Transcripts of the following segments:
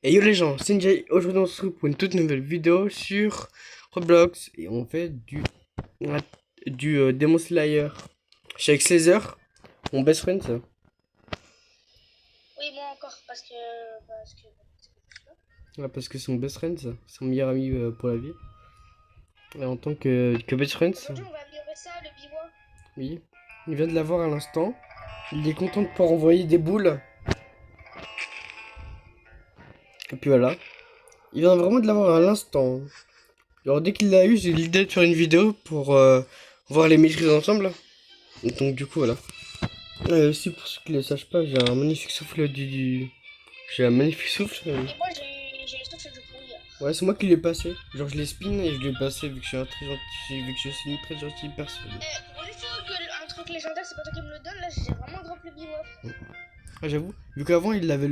Et yo les gens, c'est Njay. Aujourd'hui on se retrouve pour une toute nouvelle vidéo sur Roblox. Et on fait du Demon Slayer. Je suis avec Slazer, mon best friend ça. Oui, moi encore, parce que Ouais, parce que c'est mon best friend ça. C'est mon meilleur ami pour la vie. Et en tant que best friend ça. aujourd'hui on va améliorer ça, le biwa. Oui. Il vient de l'avoir à l'instant. Il est content de pouvoir envoyer des boules. Et puis voilà. Il vient vraiment de l'avoir à l'instant. Alors dès qu'il l'a eu, j'ai l'idée de faire une vidéo pour voir les maîtrises ensemble. Et donc du coup voilà. Aussi pour ceux qui ne le sachent pas, j'ai un magnifique souffle J'ai un magnifique souffle. Et moi j'ai le souffle du brouillard. Ouais, c'est moi qui l'ai passé. Genre je l'ai spin et je l'ai passé vu que je suis un très gentil, vu que je suis une très gentille personne. Pour une fois que un truc légendaire, c'est pas toi qui me le donne, là j'ai vraiment drop le biwa. Ah j'avoue, vu qu'avant il avait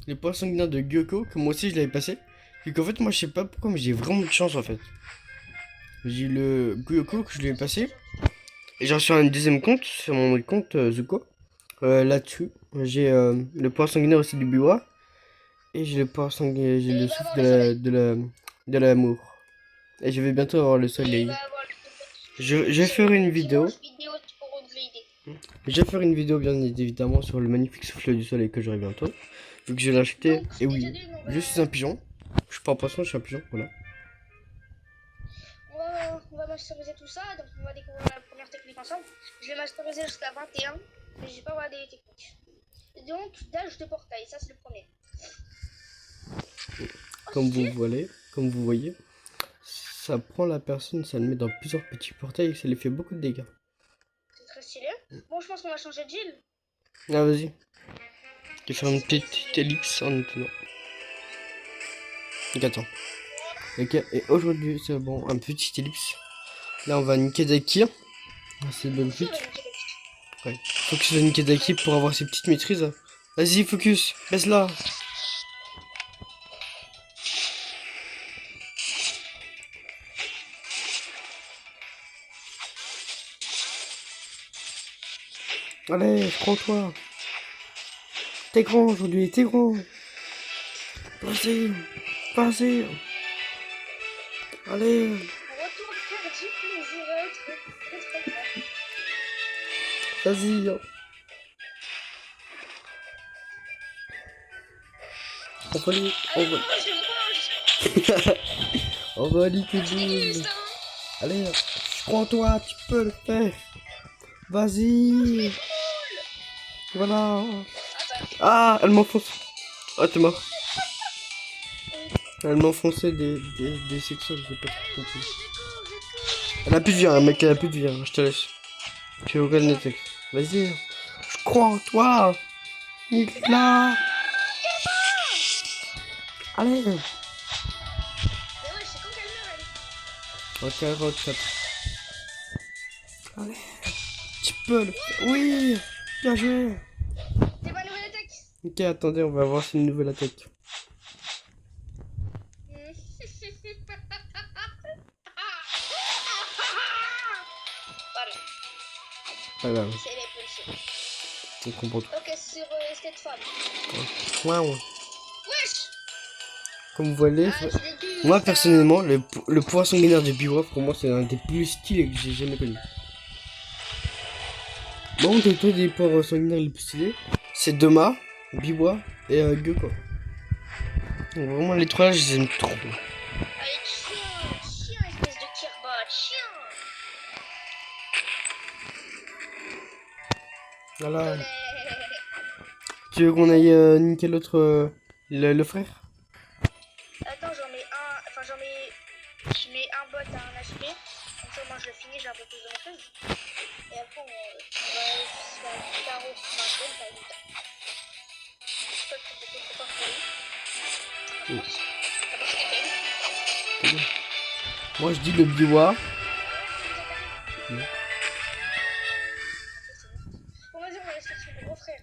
les points sanguinaires de Gyoko, que moi aussi je l'avais passé. Vu qu'en fait moi je sais pas pourquoi mais j'ai vraiment de chance en fait. J'ai eu le Gyoko que je lui ai passé. Et j'en suis un deuxième compte, sur mon autre compte Zuko. Là-dessus, j'ai le point sanguinaire aussi du Biwa. Et j'ai le point sanguinaire, j'ai Et le il va souffle avoir le soleil. de l'amour. Et je vais bientôt avoir le Et il soleil. va avoir le Je ferai une vidéo. dimanche vidéo pour upgrader. Je vais faire une vidéo bien évidemment sur le magnifique souffle du soleil que j'aurai bientôt. Vu que je l'ai acheté. Donc, Et oui, épisode 1, je suis un pigeon. Je suis pas un poisson, je suis un pigeon, voilà. on va masteriser tout ça, donc on va découvrir la première technique ensemble. Je l'ai masterisé jusqu'à 21, mais j'ai pas regardé les techniques. Donc, dash de portail, ça c'est le premier. Oh, Comme vous voyez, ça prend la personne, ça le met dans plusieurs petits portails et ça lui fait beaucoup de dégâts. c'est très stylé. Bon, je pense qu'on va changer de Jill. Ah vas-y, je vais faire une petite ellipse en attendant. Donc attends. Ok, et aujourd'hui c'est bon, un petit ellipse. Là on va niquer Dakir. C'est le bon but. Ouais. Faut que je niquer Dakir pour avoir ses petites maîtrises. Vas-y, focus, baisse-la. Allez, prends-toi. T'es grand aujourd'hui, t'es grand. Vas-y, vas-y. Allez. Retour faire du plaisir à être très très fort. Vas-y. On va aller. Allez, mange. On va aller tes Ah, tu dégages boules. ça, hein. Allez, prends-toi, tu peux le faire. Mange mes Vas-y. boules. Voilà. Attends. Ah, elle m'enfonce. Ah, t'es mort. Elle m'enfonçait des sections, j'ai pas tout compris. Elle a plus de vie, hein, mec, elle a plus de vie, hein, je te laisse. Tu regardes les textes. Vas-y. Je crois en toi. Nique-la. Allez. Mais ouais, c'est quand qu'elle meurt, elle. Ok, retraite. Allez. Tu peux le faire. Oui. Bien joué. C'est ma nouvelle attaque. Ok, attendez, on va voir si une nouvelle attaque. Pardon, Pas grave, c'est les pulsions. on comprend tout. Ok, sur cette femme. Waouh. Wesh. Comme vous voyez, Ah, tu l'as dit, moi ça. personnellement, le pouvoir sanguinaire de Biwa, pour moi, c'est un des plus stylés que j'ai jamais connu. Bon, toi, des pouvoirs sanguinaires les plus stylés, c'est Doma, Biwa et Gyoko. Donc, vraiment, les trois là, je les aime trop. Allez, chien, espèce de kirbot, chien. Voilà. Olé. Tu veux qu'on aille niquer l'autre, le frère? Attends, je mets un bot à un HP. Comme ça, moi je le finis, j'ai un peu plus de maîtrise. Et après, on va se faire un carreau maintenant, pas évident. Toi, tu fais trop fort pour lui. D'abord, c'était faible. Moi, je dis le Biwa. Bon, vas-y, on va laisser son gros frère.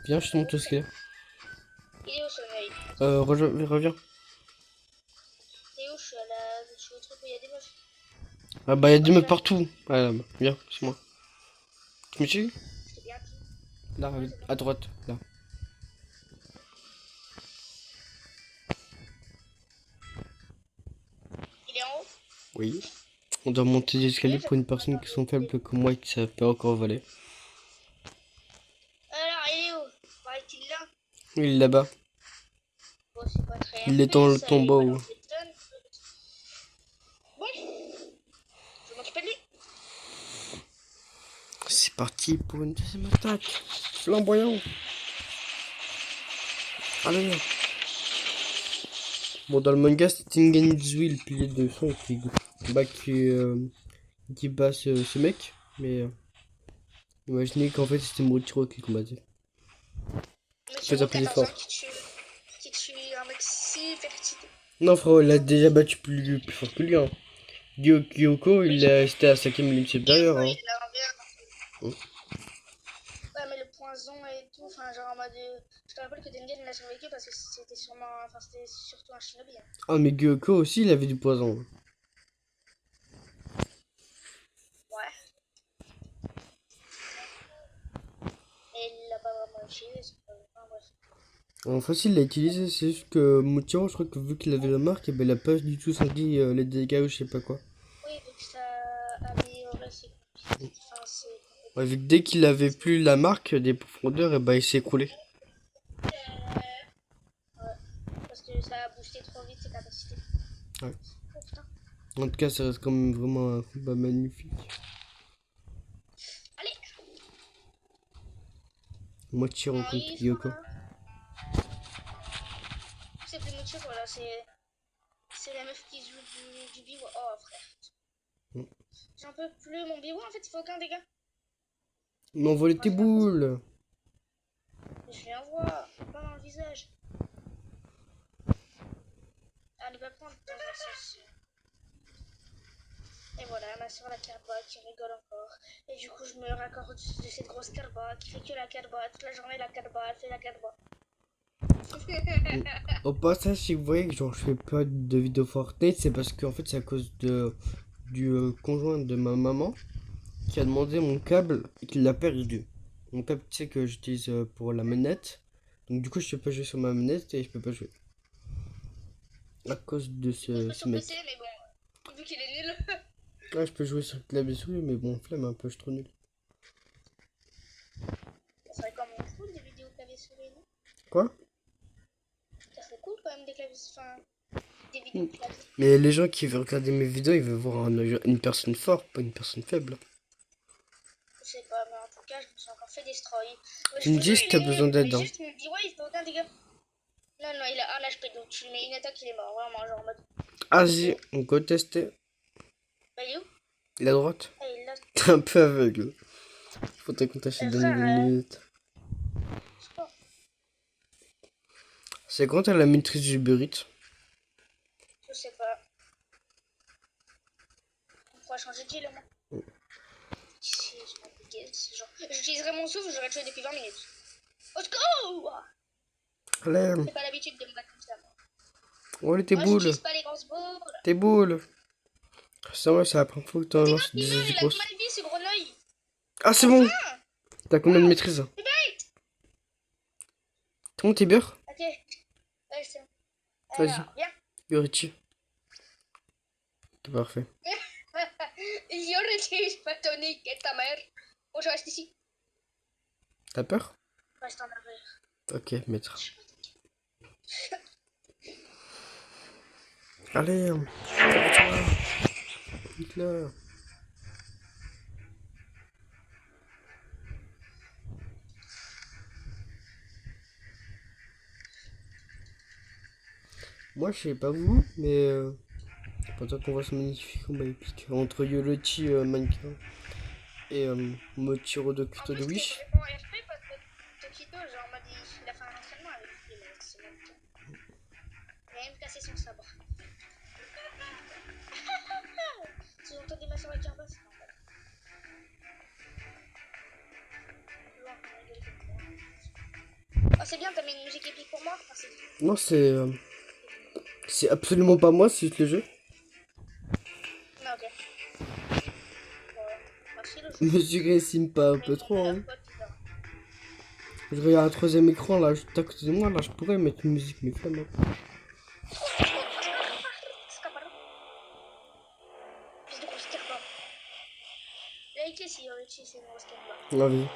Viens, je te montre ce qu'il est. Il est au soleil. Reviens. Et où je suis au truc où il y a des meufs. Ah bah, il y a des meufs partout. Voilà, viens, c'est moi. Tu me suis? Je t'ai bien dit. Là, à droite, là. Oui. On doit monter des escaliers Oui, pour une personne qui sont faibles comme moi et qui savent pas encore voler. Alors, il est où? Bah, est-il là? Il est là-bas. Bon, c'est pas très Il est RP, dans le ça, il tombeau. balance des tonnes. Bon, je vais m'occuper de lui. C'est parti pour une deuxième attaque. Flamboyant. Allez. Bon, dans le manga, c'était Nganzui, le pilier de son, qui bat ce mec. Mais imaginez qu'en fait, c'était Mochiro qui le combattait. Monsieur Fais Ro, appeler 14 ans, fort. qui tue un mec si fertile. Non, frérot, il a déjà battu plus fort que lui. Hein. Gyoko, c'était à 5ème ligne supérieure. Hein. Il a un bien. Oh. Ouais, mais le poison et tout, enfin, genre en mode. Je te rappelle que Tengen il a survécu parce que c'était sûrement. Enfin, c'était surtout un shinobi. Hein. Ah, mais Gyoko aussi, il avait du poison. Ouais. Et il l'a pas vraiment utilisé, enfin, bref. En fait, il l'a utilisé, c'est juste que Mochiro, je crois que vu qu'il avait la marque, eh ben, il a pas du tout senti les dégâts ou je sais pas quoi. Oui, vu que ça a amélioré ses compétences. Enfin, ses Ouais, vu que dès qu'il avait plus la marque des profondeurs, et ben il s'est écroulé. ouais. Parce que ça a boosté trop vite ses capacités. Ouais. Oh putain. En tout cas, ça reste quand même vraiment un combat magnifique. Allez! Mochiro Non, contre il Gyoko. C'est plus Mochiro, là, c'est la meuf qui joue du biwa. Oh, frère. Mm. J'en peux plus, mon biwa, en fait, il fait aucun dégât. Il m'a envolé tes boules. Mais je lui envoie, pas dans le visage. Allez, va prendre ton assassin. Et voilà, ma soeur la carba qui rigole encore. Et du coup, je me raccorde de cette grosse carba qui fait que la carba. Toute la journée, la carba, elle fait la carba. Au passage, si vous voyez que genre, je fais pas de vidéo Fortnite, c'est parce qu'en fait, c'est à cause du conjoint de ma maman qui a demandé mon câble et qu'il l'a perdu. Mon câble, tu sais, que j'utilise pour la manette. Donc, du coup, je peux pas jouer sur ma manette et je peux pas jouer. À cause de Je peux ce sur mec. PC, mais bon, vu qu'il est nul. Ouais, je peux jouer sur clavier souris, mais bon, flemme un peu, je suis trop nul. Ça serait quand même cool des vidéos clavier souris, non? Quoi? Ça serait cool quand même des claviers, enfin, des vidéos clavier. Mais les gens qui veulent regarder mes vidéos, ils veulent voir une personne forte, pas une personne faible. Je sais pas, mais en tout cas, je me suis encore fait destroy. Tu me dis si Il t'as est besoin nul, mais d'aide. Hein. juste, il me dit, ouais, il fait aucun dégât. Non, non, il a un HP, donc tu lui mets une attaque, il est mort, vraiment, genre en mode. Vas-y, on peut tester. Bah, il est où? Il est à droite. Ah, il est là. T'es un peu aveugle. Faudrait qu'on t'achète dans Frère, une minute. je sais pas. C'est quand t'as la maîtrise du burrito? Je sais pas. On pourra changer de deal au moins. Si, je m'en piquais, c'est genre. J'utiliserais mon souffle, j'aurais tué depuis 20 minutes. Let's go! Allez, J'ai pas l'habitude de me battre comme ça. oh tes Moi, boules. j'utilise pas les grosses boules. Tes boules. Ça va, c'est la première fois que t'en T'es lances il meurt, des il a grosses. combien de vie ce grenouille? Ah, c'est bon. Enfin! T'as combien de Wow! maîtrise? C'est bête! T'es bon, t'es bien? Ok. Ouais, c'est bon. Vas-y, Alors, viens. Yorichi. C'est parfait. Yorichi, pas tonique et ta mère. Bon, je reste ici. T'as peur? Reste en arrière. Ok, maître. Allez, Hitler. Moi, je sais pas vous, mais pendant qu'on voit ce magnifique combat épique entre Yorichi mannequin et Mochiro de En Kuto de plus, t'es Wish. vraiment RP parce que Tokito, genre, m'a dit, il a fait un entraînement avec lui, là, ce mec. Il a même cassé son sabre. Si vous entendez ma soeur avec un boss, non, pas. Oh, c'est bien, t'as mis une musique épique pour moi? Merci. Non, c'est absolument pas moi, c'est juste le jeu. Non, ok. Merci le jeu. Monsieur Gressime pas un peu trop, hein. Je regarde un troisième écran là, juste à côté de moi, là je pourrais mettre une musique, mais flemme. Hein. Ah, vas-y.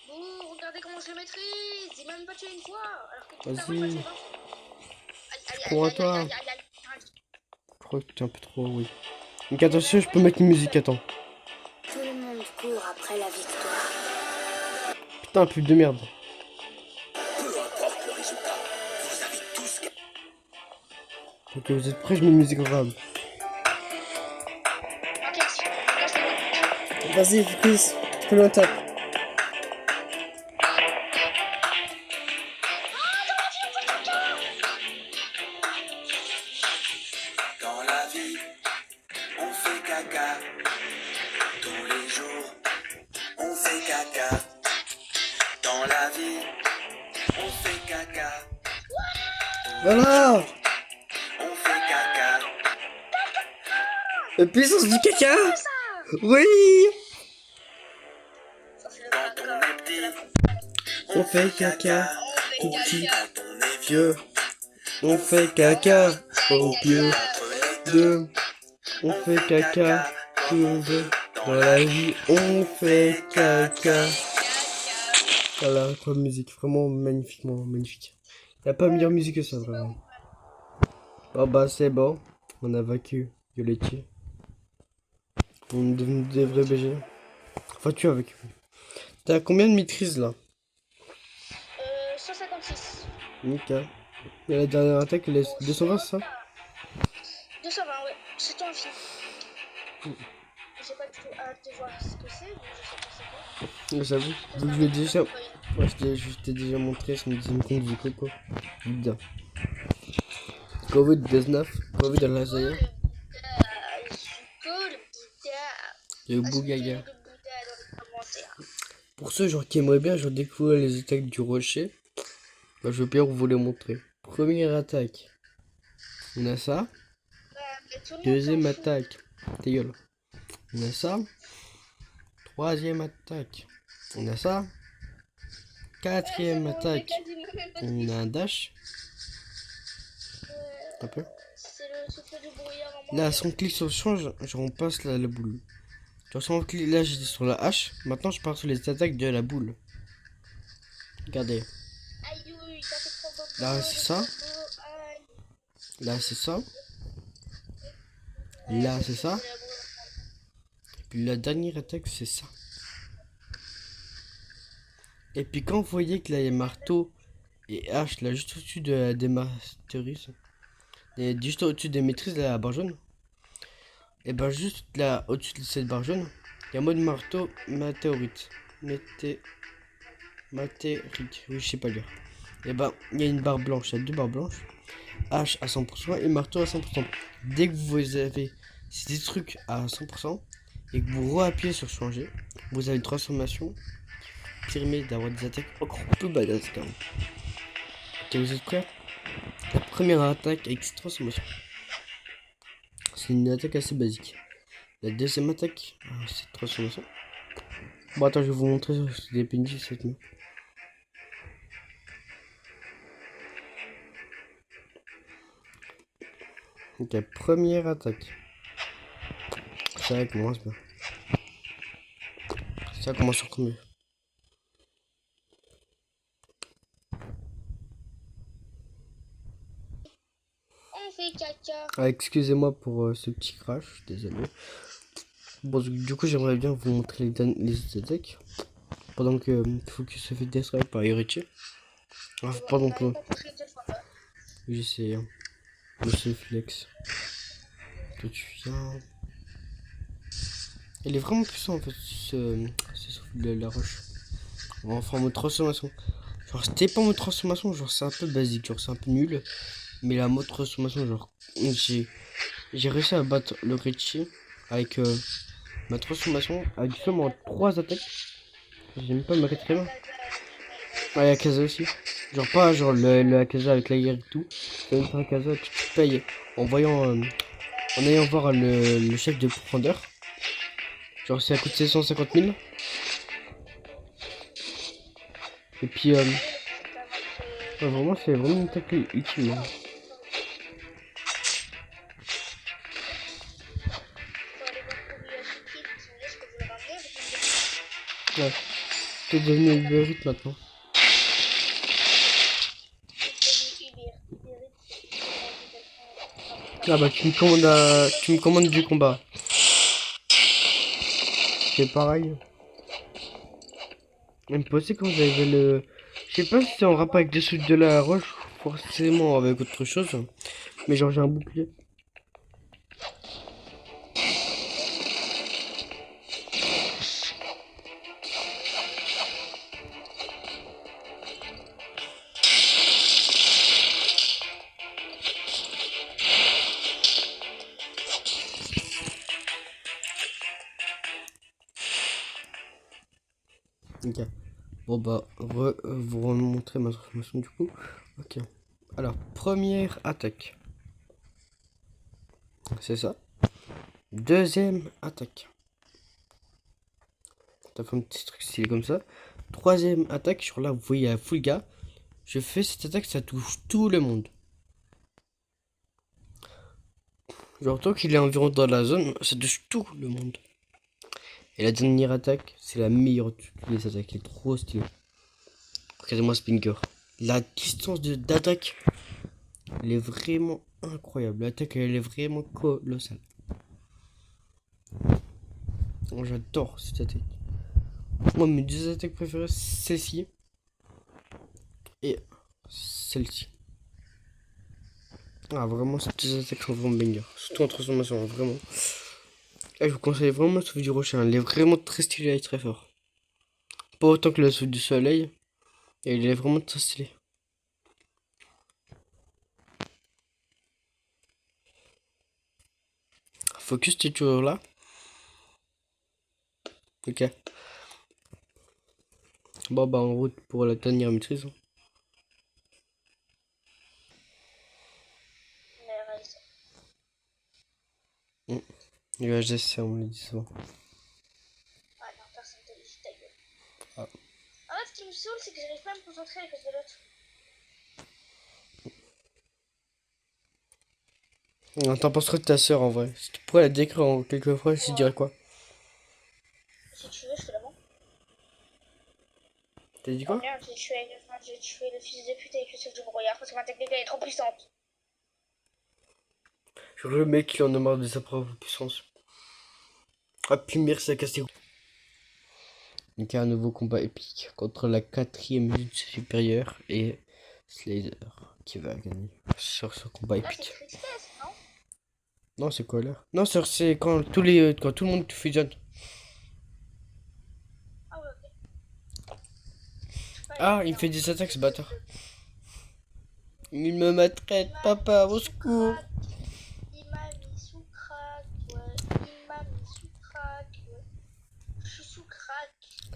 Bon, regardez comment je le maîtrise. J'ai même pas tué une fois. Alors que tout à l'heure, Vas-y. j'ai 20 fois. Aïe, Je aïe, crois en aïe, aïe, toi. aïe, aïe, aïe, aïe. Je crois que t'es un peu trop, oui. Donc attention, je peux mettre une musique, attends. Tout le monde court après la victoire. Putain, pub de merde. Peu importe le résultat, vous avez tous gagné. Ok, vous êtes prêts, je mets une musique grave. Ok, merci. Là, je t'écoute. Vas-y, Chris, tu peux l'attaque. Dans la vie, on fait caca. Tous les jours, on fait caca. Dans la vie, on fait caca. Voilà. On fait caca. La puissance du caca. Ça Oui. Ça, c'est le Quand on est petit, On fait caca. Tout petit. Quand on est Dieu. On fait caca. Au pieu de. On fait caca. Tout veut. Dans la vie, on fait caca. Voilà, quoi de musique. Vraiment magnifiquement magnifique. Y a pas meilleure musique que ça, vraiment. Oh bah, c'est bon. On a vaincu Violetti. On est devenu des vrais BG. Enfin, tu as vaincu. T'as combien de maîtrises là? 156. Nickel. Et la dernière attaque, elle est 220, c'est ça? 220, ouais. C'est ton fil. J'ai pas du tout hâte de voir ce que c'est, mais je sais pas c'est quoi. J'avoue. Vu que je l'ai déjà. Ouais, je t'ai déjà montré sur mon deuxième compte du Coco. Putain. Covid-19. Covid à la Zaya. Le Bougaga. Pour ceux genre qui aimeraient bien genre découvrir les attaques du rocher, bah, je vais bien vous les montrer. Première attaque. On a ça. Deuxième attaque. Ta gueule. On a ça. Troisième attaque. On a ça. Quatrième attaque. On a un dash. Un peu. C'est le souffle du brouillard en Là, si on clique sur le change, genre on passe la boule. Genre si on clique, là j'étais sur la hache. Maintenant je pars sur les attaques de la boule. Regardez. Aïe, oui, t'as fait trop de Là c'est ça. Aïe. Là c'est ça. Là c'est ça. Et puis la dernière attaque c'est ça. Et puis quand vous voyez que là il y a marteau et hache là juste au-dessus de, des masteries. Et juste au-dessus des maîtrises là, la barre jaune. Et ben juste là au-dessus de cette barre jaune, il y a mode marteau météorite. Matérique. Oui, je sais pas lire. Et ben il y a une barre blanche, il y a deux barres blanches. H à 100% et marteau à 100%. Dès que vous avez ces trucs à 100% et que vous re-appuyez sur changer, vous avez une transformation qui permet d'avoir des attaques encore plus badass quand même. Ok, vous êtes prêts? La première attaque avec cette transformation. C'est une attaque assez basique. La deuxième attaque, cette transformation. Bon attends, je vais vous montrer sur des PNJ cette main. Ok, première attaque. Ça commence bien. Ça commence encore mieux. On fait caca. Ah, excusez-moi pour ce petit crash, désolé. Bon, du coup, j'aimerais bien vous montrer les attaques. Pendant que Focus se fait destroy par Irichi. Ah, pardon, pour. J'essaie. Monsieur Flex. Toi, tu viens. Il est vraiment puissant en fait, ce souffle de la roche. Enfin, en mode transformation. Genre, c'était pas en mode transformation, genre, c'est un peu basique, genre, c'est un peu nul. Mais la mode transformation, genre, j'ai réussi à battre le Richie avec ma transformation, avec seulement 3 attaques. J'ai même pas ma quatrième. Ah, et Akaza aussi. Genre, pas genre le Akaza avec la guerre et tout. C'est même pas Akaza, tu payes en voyant, en allant voir le chef de profondeur. Genre, ça coûte 750 000. Et puis, ouais, vraiment, c'est vraiment une attaque utile. Hein. Ouais. T'es devenu Uber Eats maintenant. C'est devenu Uber. Uber Eats, c'est Ah bah tu me commandes du combat. C'est pareil. Même possible quand j'avais le. Je sais pas si c'est en rapport avec des suites de la roche, forcément avec autre chose. Mais genre j'ai un bouclier. Ok. Bon bah, vous remontrer ma transformation du coup. Ok. Alors, première attaque. C'est ça. Deuxième attaque. T'as fait un petit truc stylé comme ça. Troisième attaque, sur là, vous voyez la full gars. Je fais cette attaque, ça touche tout le monde. Genre, tant qu'il est environ dans la zone, ça touche tout le monde. Et la dernière attaque, c'est la meilleure de toutes les attaques. Elle est trop stylée. Regardez-moi Spinker. La distance d'attaque, elle est vraiment incroyable. L'attaque, elle est vraiment colossale. Moi, j'adore cette attaque. Moi, mes deux attaques préférées, c'est celle-ci et celle-ci. Ah, vraiment, ces deux attaques sont vraiment banger. Surtout en transformation, vraiment. Là, je vous conseille vraiment le souffle du rocher. Il est vraiment très stylé et très fort. Pas autant que le souffle du soleil. Et il est vraiment très stylé. Focus, t'es toujours là? Ok. Bon, bah, en route pour la dernière maîtrise. Mais reste. Le HDC, on me l'a dit souvent. Ah non, personne te dit ta gueule. Ah. En fait, ce qui me saoule, c'est que j'arrive pas à me concentrer à cause de l'autre. T'en penses quoi de ta soeur en vrai? Si tu pourrais la décrire en quelques phrases, tu dirais quoi? Si tu veux, je te la montre. T'as dit Oh quoi? merde, j'ai tué le fils de pute avec le seul du brouillard parce que ma technique elle est trop puissante. Genre le mec il en a marre de sa propre puissance. Ah puis merci à Castéro. Donc un nouveau combat épique contre la quatrième unité supérieure et Slayer qui va gagner sur ce combat Là, c'est épique. tristesse, non? Non c'est quoi là? Non c'est quand quand tout le monde fusionne. Ah ouais, ok. Je sais pas, Ah il il a fait des un attaques ce truc bâtard. Il me maltraite papa au secours. Il m'a mis sous crack, ouais. Il m'a mis sous crack, ouais. Je suis sous crack.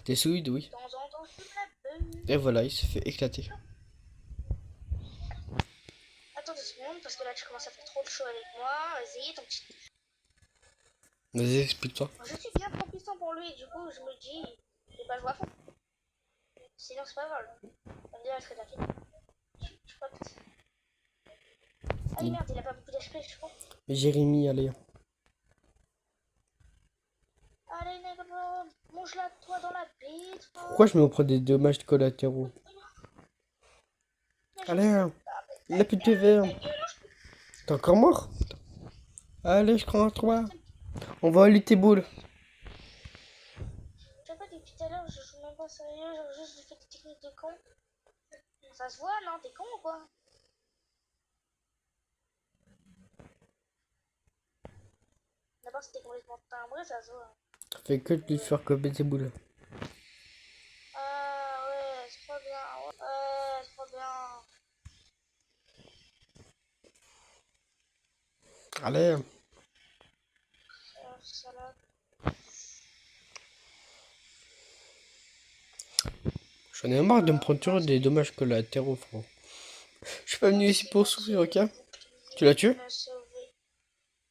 T'es solide oui. De temps en temps, je me la beuh. Et voilà il se fait éclater. Attends 2 secondes, parce que là, tu commences à faire trop de chaud avec moi. Vas-y, ton petit. Vas-y explique-toi. Je suis bien trop puissant pour lui, du coup, je me dis, je vais pas jouer à fond. Sinon, c'est pas grave. Ça me dit, je serais de la fille. Je crois que. Ah oui, merde, il a pas beaucoup d'HP, je crois. Mais Jérémy allez. Allez, nègre, mange-la toi dans la bite. Pourquoi je me prends des dommages collatéraux? Allez, il a plus de verre. T'es encore mort? Allez, je crois en toi. On va aller tes boules. Je sais pas, depuis tout à l'heure, je joue même pas sérieux, genre juste je fais des techniques de con. Ça se voit, non? T'es con ou quoi? D'abord, c'était complètement timbré, ça se voit. Fais que de lui faire copier tes boules. Ah ouais, c'est trop bien. Ouais, c'est trop bien. Allez. Salade. J'en ai marre de me prendre toujours des dommages collatéraux, frère. Je suis pas venu ici pour souffrir, ok? Tu l'as tué? Tu m'as sauvé.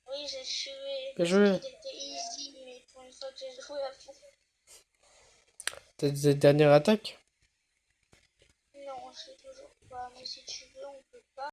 Oui, j'ai tué. Bien Parce joué. qu'il était easy, mais pour une fois que j'ai joué à fond. T'as des dernières attaques? Non, je sais toujours pas. Mais si tu veux, on peut pas.